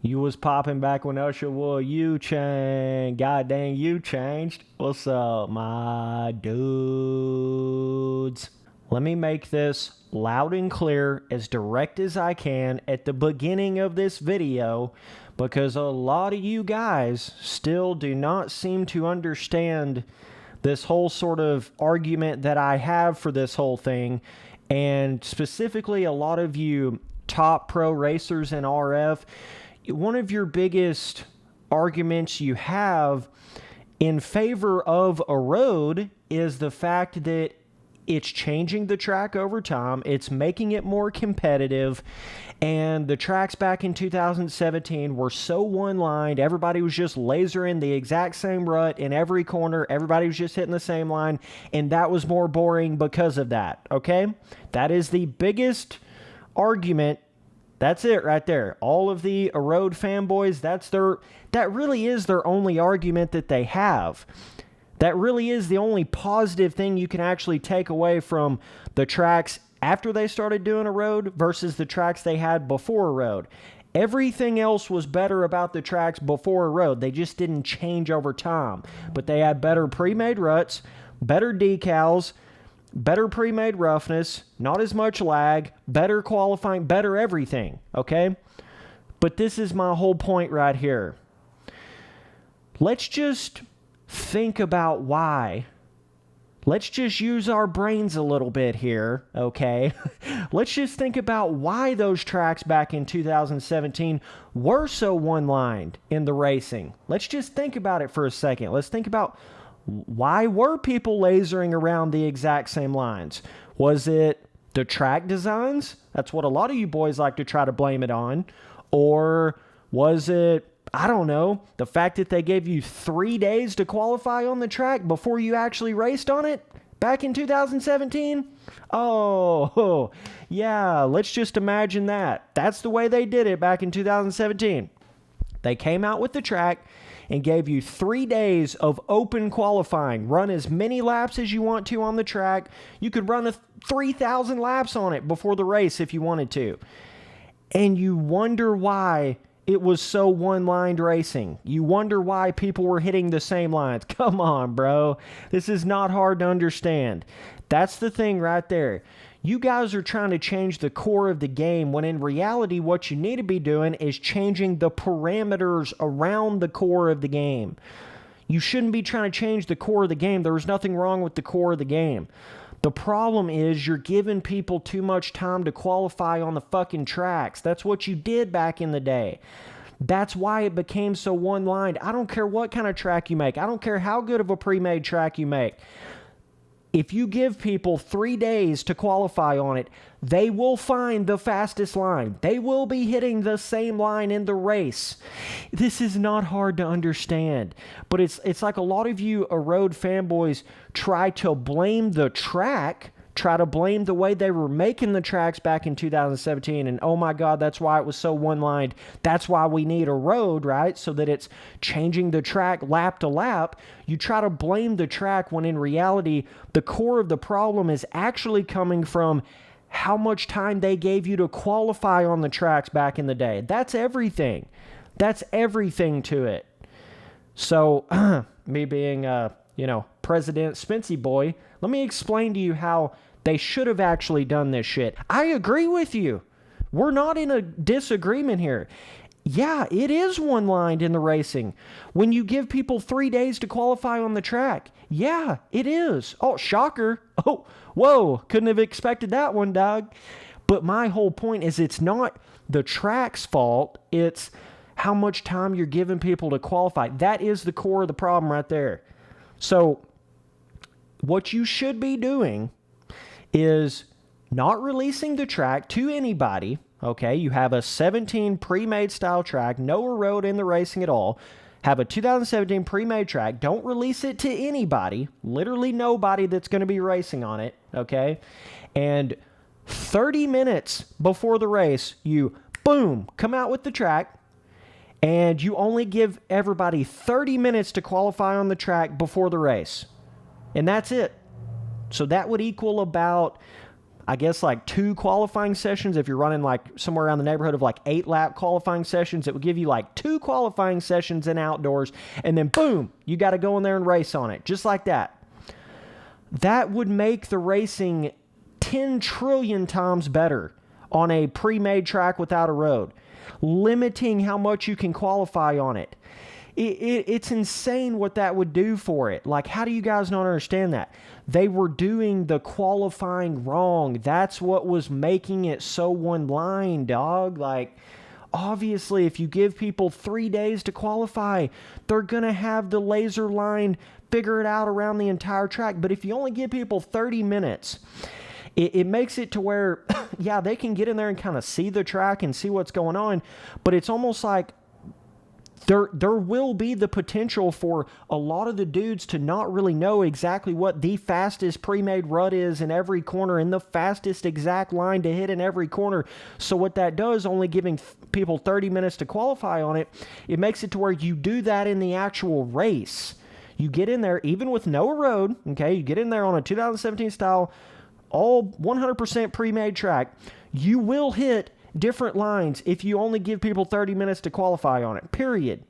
You was popping back when Usher wore you changed. God dang, you changed. What's up, my dudes? Let me make this loud and clear, as direct as I can at the beginning of this video, because a lot of you guys still do not seem to understand this whole sort of argument that I have for this whole thing. And specifically, a lot of you top pro racers in RF, one of your biggest arguments you have in favor of Erode is the fact that it's changing the track over time. It's making it more competitive. And the tracks back in 2017 were so one-lined. Everybody was just lasering the exact same rut in every corner. Everybody was just hitting the same line. And that was more boring because of that. Okay? That is the biggest argument. That's it right there. All of the Erode fanboys, that really is their only argument that they have. That really is the only positive thing you can actually take away from the tracks after they started doing Erode versus the tracks they had before Erode. Everything else was better about the tracks before Erode. They just didn't change over time. But they had better pre-made ruts, better decals, better pre-made roughness, not as much lag, better qualifying, better everything, okay? But this is my whole point right here. Let's just think about why. Let's just use our brains a little bit here, okay? Let's just think about why those tracks back in 2017 were so one-lined in the racing. Let's just think about it for a second. Let's think about why were people lasering around the exact same lines? Was it the track designs? That's what a lot of you boys like to try to blame it on. Or was it, I don't know, the fact that they gave you 3 days to qualify on the track before you actually raced on it back in 2017? Oh, yeah, let's just imagine that. That's the way they did it back in 2017. They came out with the track and gave you 3 days of open qualifying. Run as many laps as you want to on the track. You could run 3,000 laps on it before the race if you wanted to. And you wonder why it was so one-lined racing. You wonder why people were hitting the same lines. Come on, bro. This is not hard to understand. That's the thing right there. You guys are trying to change the core of the game when in reality what you need to be doing is changing the parameters around the core of the game. You shouldn't be trying to change the core of the game. There was nothing wrong with the core of the game. The problem is you're giving people too much time to qualify on the fucking tracks. That's what you did back in the day. That's why it became so one-lined. I don't care what kind of track you make. I don't care how good of a pre-made track you make. If you give people 3 days to qualify on it, they will find the fastest line. They will be hitting the same line in the race. This is not hard to understand. But it's like a lot of you Erode fanboys try to blame the track, try to blame the way they were making the tracks back in 2017. And oh my God, that's why it was so one-lined. That's why we need Erode, right? So that it's changing the track lap to lap. You try to blame the track when in reality, the core of the problem is actually coming from how much time they gave you to qualify on the tracks back in the day. That's everything. That's everything to it. So, me being, President Spency boy, let me explain to you how they should have actually done this shit. I agree with you. We're not in a disagreement here. Yeah, it is one-lined in the racing. When you give people 3 days to qualify on the track. Yeah, it is. Oh, shocker. Oh, whoa, couldn't have expected that one, dog. But my whole point is it's not the track's fault. It's how much time you're giving people to qualify. That is the core of the problem right there. So what you should be doing is not releasing the track to anybody. Okay, you have a 17 pre-made style track, no Erode in the racing at all. Have a 2017 pre-made track. Don't release it to anybody, literally nobody that's going to be racing on it, okay? And 30 minutes before the race, you, boom, come out with the track, and you only give everybody 30 minutes to qualify on the track before the race. And that's it. So that would equal about, I guess like 2 qualifying sessions. If you're running like somewhere around the neighborhood of like 8 lap qualifying sessions, it would give you like 2 qualifying sessions in outdoors, and then boom, you got to go in there and race on it, just like that. That would make the racing 10 trillion times better on a pre-made track without a road, limiting how much you can qualify on it. It's insane what that would do for it. Like, how do you guys not understand that? They were doing the qualifying wrong. That's what was making it so one line, dog. Like, obviously, if you give people 3 days to qualify, they're going to have the laser line figure it out around the entire track. But if you only give people 30 minutes, it makes it to where, yeah, they can get in there and kind of see the track and see what's going on, but it's almost like there will be the potential for a lot of the dudes to not really know exactly what the fastest pre-made rut is in every corner and the fastest exact line to hit in every corner. So what that does, only giving people 30 minutes to qualify on it, it makes it to where you do that in the actual race. You get in there, even with no road, okay, you get in there on a 2017 style, all 100% pre-made track, you will hit different lines if you only give people 30 minutes to qualify on it, period.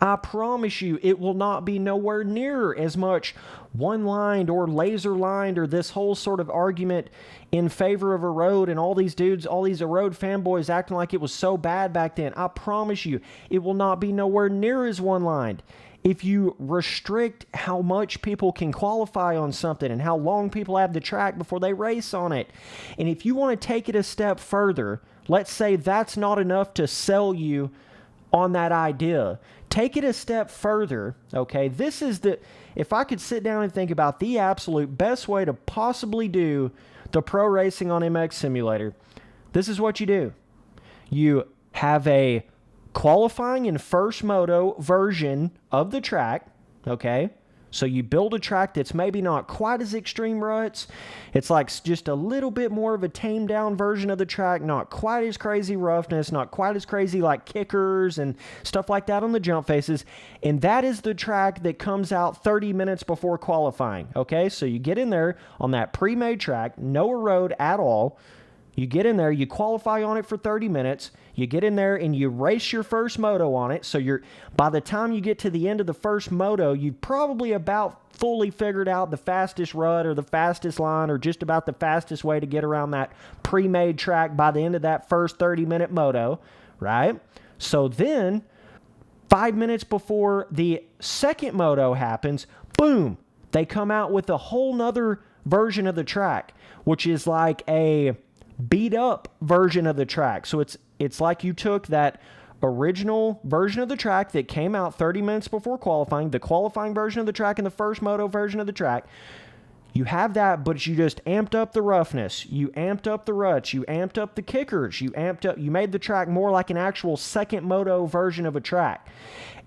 I promise you, it will not be nowhere near as much one-lined or laser-lined or this whole sort of argument in favor of Erode and all these dudes, all these Erode fanboys acting like it was so bad back then. I promise you, it will not be nowhere near as one-lined. If you restrict how much people can qualify on something and how long people have the track before they race on it, and if you want to take it a step further, let's say that's not enough to sell you on that idea. Take it a step further, okay? This is if I could sit down and think about the absolute best way to possibly do the pro racing on MX Simulator, this is what you do. You have a qualifying in first moto version of the track, okay? So you build a track that's maybe not quite as extreme ruts. It's like just a little bit more of a tamed down version of the track, not quite as crazy roughness, not quite as crazy like kickers and stuff like that on the jump faces. And that is the track that comes out 30 minutes before qualifying, okay? So you get in there on that pre-made track, no road at all. You get in there, you qualify on it for 30 minutes, you get in there and you race your first moto on it. So by the time you get to the end of the first moto, you've probably about fully figured out the fastest rut or the fastest line or just about the fastest way to get around that pre-made track by the end of that first 30-minute moto, right? So then, 5 minutes before the second moto happens, boom, they come out with a whole nother version of the track, which is like a beat up version of the track. So it's like you took that original version of the track that came out 30 minutes before qualifying, the qualifying version of the track and the first moto version of the track. You have that, but you just amped up the roughness, you amped up the ruts, you amped up the kickers, you made the track more like an actual second moto version of a track.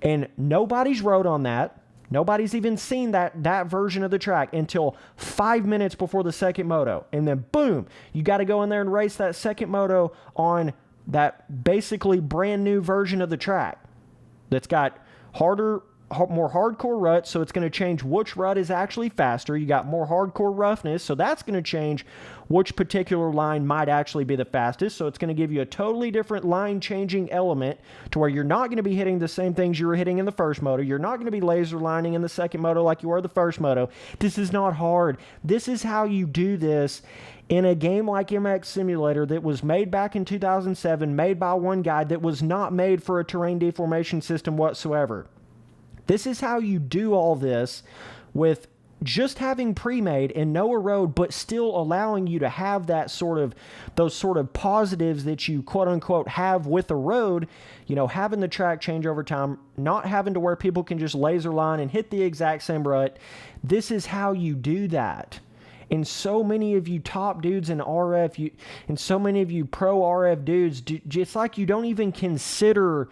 And nobody's rode on that. Nobody's even seen that version of the track until 5 minutes before the second moto. And then, boom, you got to go in there and race that second moto on that basically brand new version of the track that's got more hardcore ruts, so it's going to change which rut is actually faster. You got more hardcore roughness, so that's going to change which particular line might actually be the fastest. So it's going to give you a totally different line changing element to where you're not going to be hitting the same things you were hitting in the first moto. You're not going to be laser lining in the second moto like you were the first moto. This is not hard. This is how you do this in a game like MX Simulator that was made back in 2007, made by one guy that was not made for a terrain deformation system whatsoever. This is how you do all this with just having pre-made and no Erode, but still allowing you to have those sort of positives that you quote unquote have with Erode, having the track change over time, not having to where people can just laser line and hit the exact same rut. This is how you do that. And so many of you top dudes in RF, and so many of you pro RF dudes, it's like you don't even consider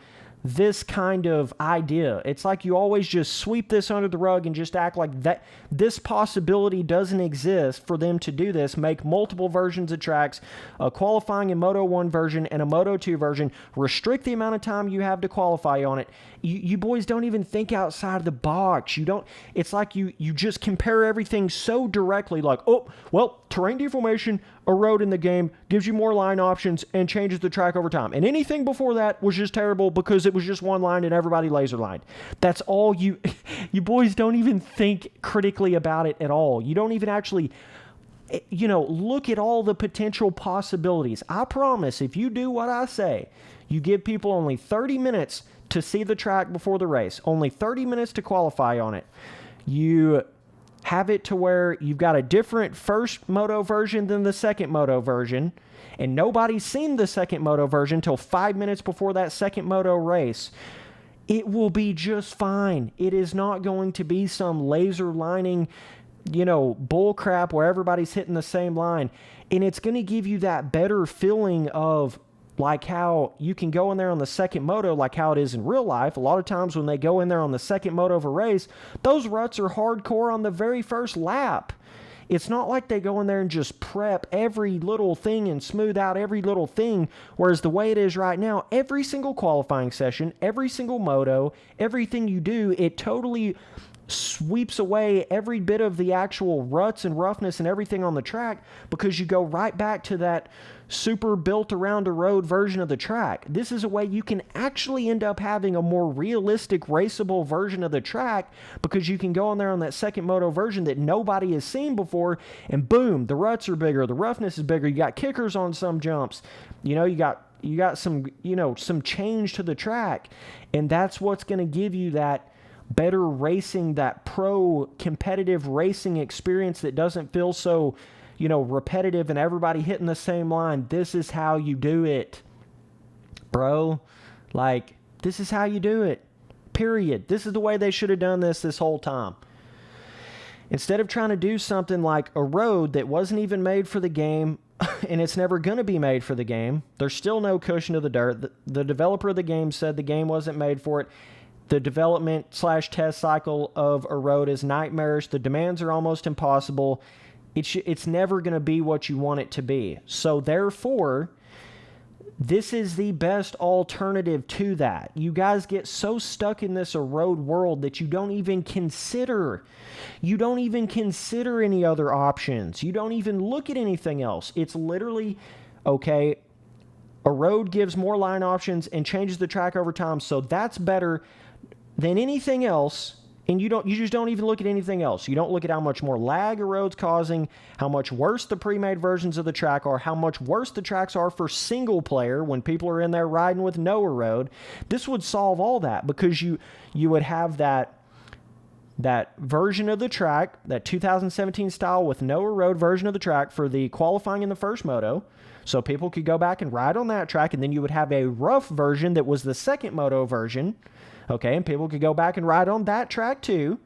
this kind of idea. It's like you always just sweep this under the rug and just act like that this possibility doesn't exist for them to do this, make multiple versions of tracks, a qualifying and Moto 1 version and a Moto 2 version, restrict the amount of time you have to qualify on it. You boys don't even think outside of the box. You don't. It's like you just compare everything so directly, like, oh, well, terrain deformation, erode in the game, gives you more line options, and changes the track over time. And anything before that was just terrible because it was just one line and everybody laser lined. That's all you boys don't even think critically about it at all. You don't even actually, look at all the potential possibilities. I promise, if you do what I say, you give people only 30 minutes to see the track before the race, only 30 minutes to qualify on it. You have it to where you've got a different first moto version than the second moto version, and nobody's seen the second moto version till 5 minutes before that second moto race. It will be just fine. It is not going to be some laser lining, bull crap where everybody's hitting the same line. And it's going to give you that better feeling of like how you can go in there on the second moto, like how it is in real life. A lot of times when they go in there on the second moto of a race, those ruts are hardcore on the very first lap. It's not like they go in there and just prep every little thing and smooth out every little thing, whereas the way it is right now, every single qualifying session, every single moto, everything you do, it totally sweeps away every bit of the actual ruts and roughness and everything on the track, because you go right back to that super built around a road version of the track. This is a way you can actually end up having a more realistic raceable version of the track, because you can go in there on that second moto version that nobody has seen before, and boom, the ruts are bigger, the roughness is bigger, you got kickers on some jumps, you got some some change to the track, and that's what's going to give you that better racing, that pro competitive racing experience that doesn't feel so repetitive and everybody hitting the same line. This is how you do it, bro. Like, this is how you do it, period. This is the way they should have done this whole time. Instead of trying to do something like Erode that wasn't even made for the game, and it's never going to be made for the game. There's still no cushion to the dirt. The developer of the game said the game wasn't made for it. The development/test cycle of Erode is nightmarish. The demands are almost impossible. It's never going to be what you want it to be. So therefore, this is the best alternative to that. You guys get so stuck in this Erode world that you don't even consider. You don't even consider any other options. You don't even look at anything else. It's literally, okay, Erode gives more line options and changes the track over time, so that's better than anything else, and you just don't even look at anything else. You don't look at how much more lag Erode's causing, how much worse the pre-made versions of the track are, how much worse the tracks are for single player when people are in there riding with no Erode. This would solve all that, because you would have that version of the track, that 2017 style with no Erode version of the track for the qualifying in the first moto, so people could go back and ride on that track, and then you would have a rough version that was the second moto version. Okay, and people could go back and ride on that track too,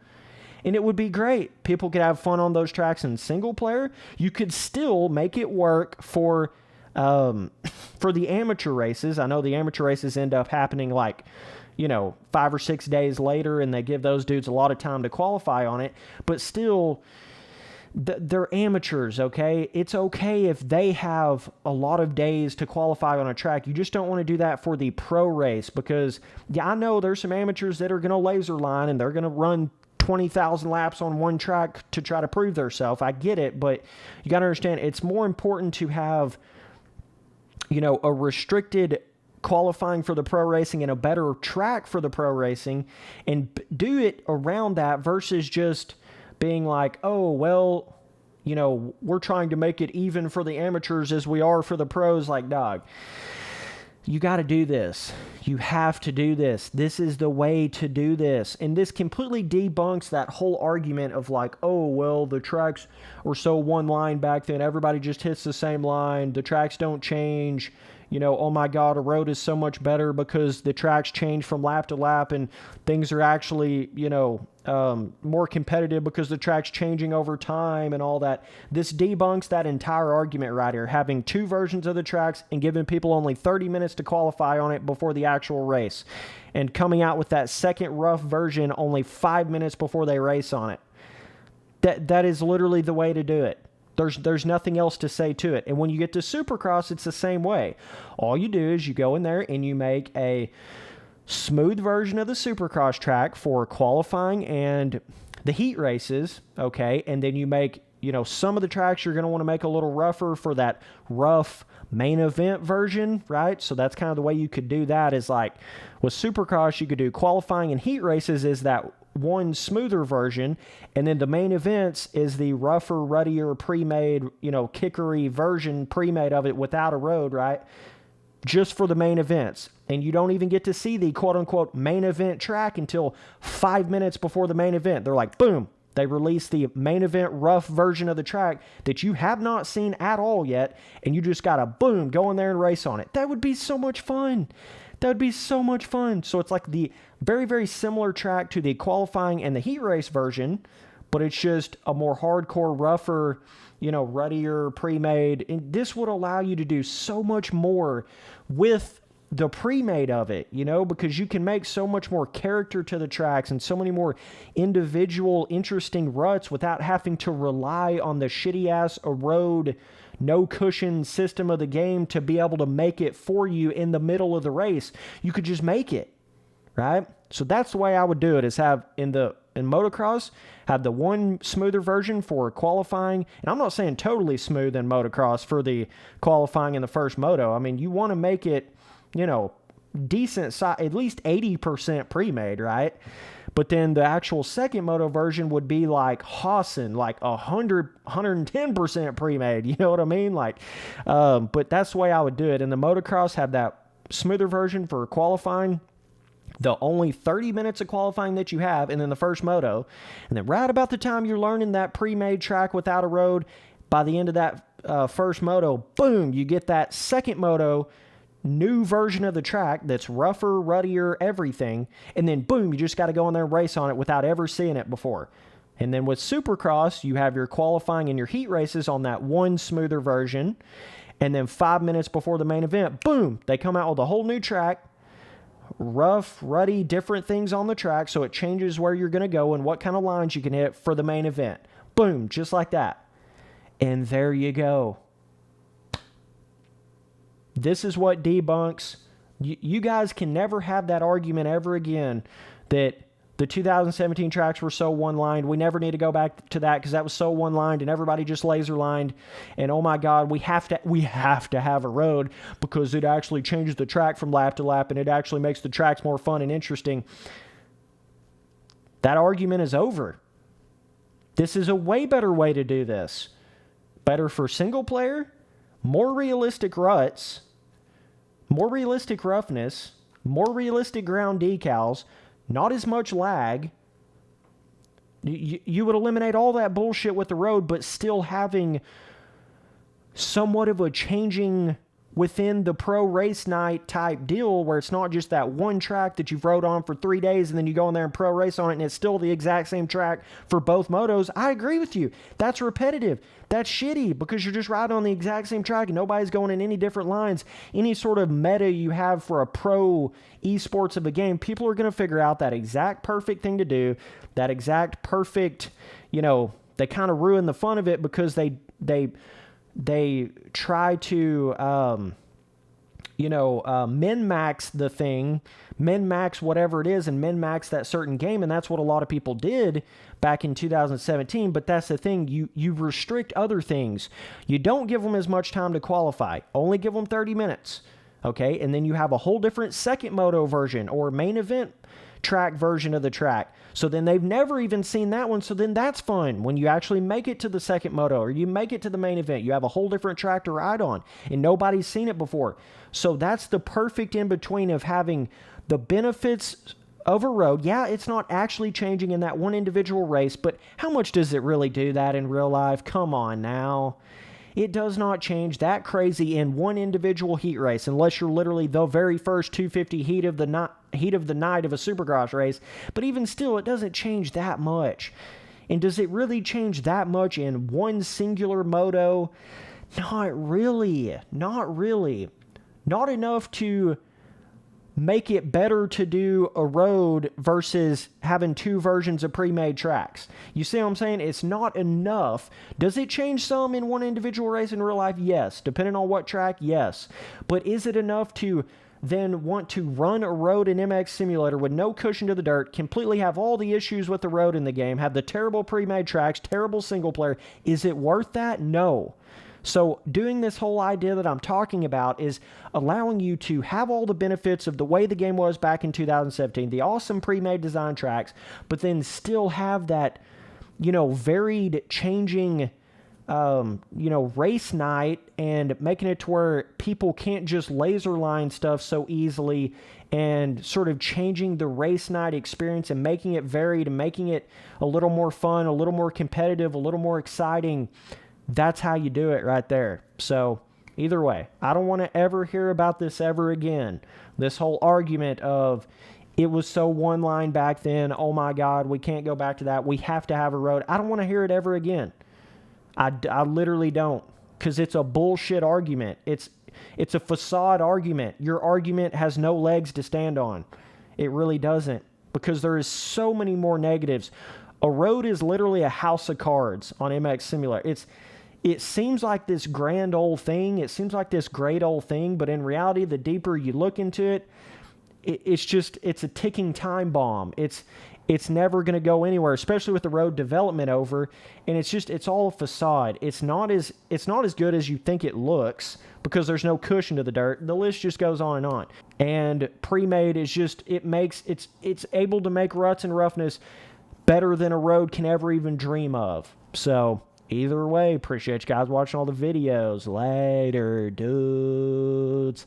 and it would be great. People could have fun on those tracks in single player. You could still make it work for the amateur races. I know the amateur races end up happening 5 or 6 days later, and they give those dudes a lot of time to qualify on it, but still, they're amateurs, okay? It's okay if they have a lot of days to qualify on a track. You just don't want to do that for the pro race, because, I know there's some amateurs that are going to laser line and they're going to run 20,000 laps on one track to try to prove themselves. I get it, but you got to understand, it's more important to have, a restricted qualifying for the pro racing and a better track for the pro racing, and do it around that versus just being like, oh, well, we're trying to make it even for the amateurs as we are for the pros. Like, dog, you got to do this. You have to do this. This is the way to do this. And this completely debunks that whole argument of like, oh, well, the tracks were so one line back then. Everybody just hits the same line. The tracks don't change. oh my God, Erode is so much better because the tracks change from lap to lap and things are actually, more competitive because the track's changing over time and all that. This debunks that entire argument right here, having two versions of the tracks and giving people only 30 minutes to qualify on it before the actual race, and coming out with that second rough version only 5 minutes before they race on it. That is literally the way to do it. There's nothing else to say to it. And when you get to Supercross, it's the same way. All you do is you go in there and you make a smooth version of the Supercross track for qualifying and the heat races, okay? And then you make, some of the tracks you're going to want to make a little rougher for that rough main event version, right? So that's kind of the way you could do that, is like with Supercross, you could do qualifying and heat races is that one smoother version, and then the main events is the rougher, ruddier, pre-made, kickery version, pre-made of it without a road, right? Just for the main events. And you don't even get to see the quote-unquote main event track until 5 minutes before the main event. They're like, boom, they release the main event rough version of the track that you have not seen at all yet, and you just gotta, boom, go in there and race on it. That would be so much fun. That would be so much fun. So it's like the very, very similar track to the qualifying and the heat race version, but it's just a more hardcore, rougher, ruddier, pre-made. And this would allow you to do so much more with the pre-made of it, because you can make so much more character to the tracks and so many more individual, interesting ruts without having to rely on the shitty-ass Erode no-cushion system of the game to be able to make it for you in the middle of the race. You could just make it, right? So that's the way I would do it, is have in motocross, have the one smoother version for qualifying. And I'm not saying totally smooth in motocross for the qualifying in the first moto. I mean, you want to make it, decent size, at least 80% pre-made, right? But then the actual second moto version would be like Hassan, like 110% pre-made. You know what I mean? But that's the way I would do it. And the motocross, have that smoother version for qualifying, the only 30 minutes of qualifying that you have, and then the first moto. And then right about the time you're learning that pre-made track without a road, by the end of that first moto, boom, you get that second moto, new version of the track that's rougher, ruddier, everything, and then boom, you just got to go in there and race on it without ever seeing it before. And then with Supercross, you have your qualifying and your heat races on that one smoother version, and then 5 minutes before the main event, boom, they come out with a whole new track, rough, ruddy, different things on the track, so it changes where you're going to go and what kind of lines you can hit for the main event. Boom, just like that. And there you go. This is what debunks. You guys can never have that argument ever again that the 2017 tracks were so one-lined. We never need to go back to that because that was so one-lined and everybody just laser-lined. And oh my God, we have to have a road because it actually changes the track from lap to lap and it actually makes the tracks more fun and interesting. That argument is over. This is a way better way to do this. Better for single player, more realistic ruts, more realistic roughness, more realistic ground decals, not as much lag. You would eliminate all that bullshit with the road, but still having somewhat of a changing within the pro race night type deal where it's not just that one track that you've rode on for 3 days and then you go in there and pro race on it and it's still the exact same track for both motos. I agree with you. That's repetitive. That's shitty because you're just riding on the exact same track and nobody's going in any different lines. Any sort of meta you have for a pro esports of a game, people are going to figure out that exact perfect thing to do, that exact perfect, they kind of ruin the fun of it because they try to, min-max the thing, min-max whatever it is, and min-max that certain game, and that's what a lot of people did back in 2017, but that's the thing, you restrict other things. You don't give them as much time to qualify, only give them 30 minutes, okay? And then you have a whole different second moto version or main event track version of the track. So then they've never even seen that one. So then that's fun. When you actually make it to the second moto or you make it to the main event, you have a whole different track to ride on and nobody's seen it before. So that's the perfect in between of having the benefits of a road. Yeah, it's not actually changing in that one individual race, but how much does it really do that in real life? Come on now. It does not change that crazy in one individual heat race, unless you're literally the very first 250 heat of the night of a Supercross race. But even still, it doesn't change that much. And does it really change that much in one singular moto? Not really. Not really. Not enough to make it better to do Erode versus having two versions of pre-made tracks. You see what I'm saying? It's not enough. Does it change some in one individual race in real life? Yes. Depending on what track? Yes. But is it enough to then want to run Erode in MX Simulator with no cushion to the dirt, completely have all the issues with the road in the game, have the terrible pre-made tracks, terrible single player? Is it worth that? No. So doing this whole idea that I'm talking about is allowing you to have all the benefits of the way the game was back in 2017, the awesome pre-made design tracks, but then still have that, varied changing, race night, and making it to where people can't just laser line stuff so easily, and sort of changing the race night experience and making it varied and making it a little more fun, a little more competitive, a little more exciting. That's how you do it right there. So either way, I don't want to ever hear about this ever again. This whole argument of it was so one line back then. Oh my God, we can't go back to that. We have to have a road. I don't want to hear it ever again. I literally don't, because it's a bullshit argument. It's a facade argument. Your argument has no legs to stand on. It really doesn't, because there is so many more negatives. A road is literally a house of cards on MX Simulator. It seems like this grand old thing. It seems like this great old thing, but in reality, the deeper you look into it, it's a ticking time bomb. It's never going to go anywhere, especially with the road development over. And it's all a facade. It's not as good as you think it looks, because there's no cushion to the dirt. The list just goes on and on. And pre-made is just, it's able to make ruts and roughness better than a road can ever even dream of. So either way, appreciate you guys watching all the videos. Later, dudes.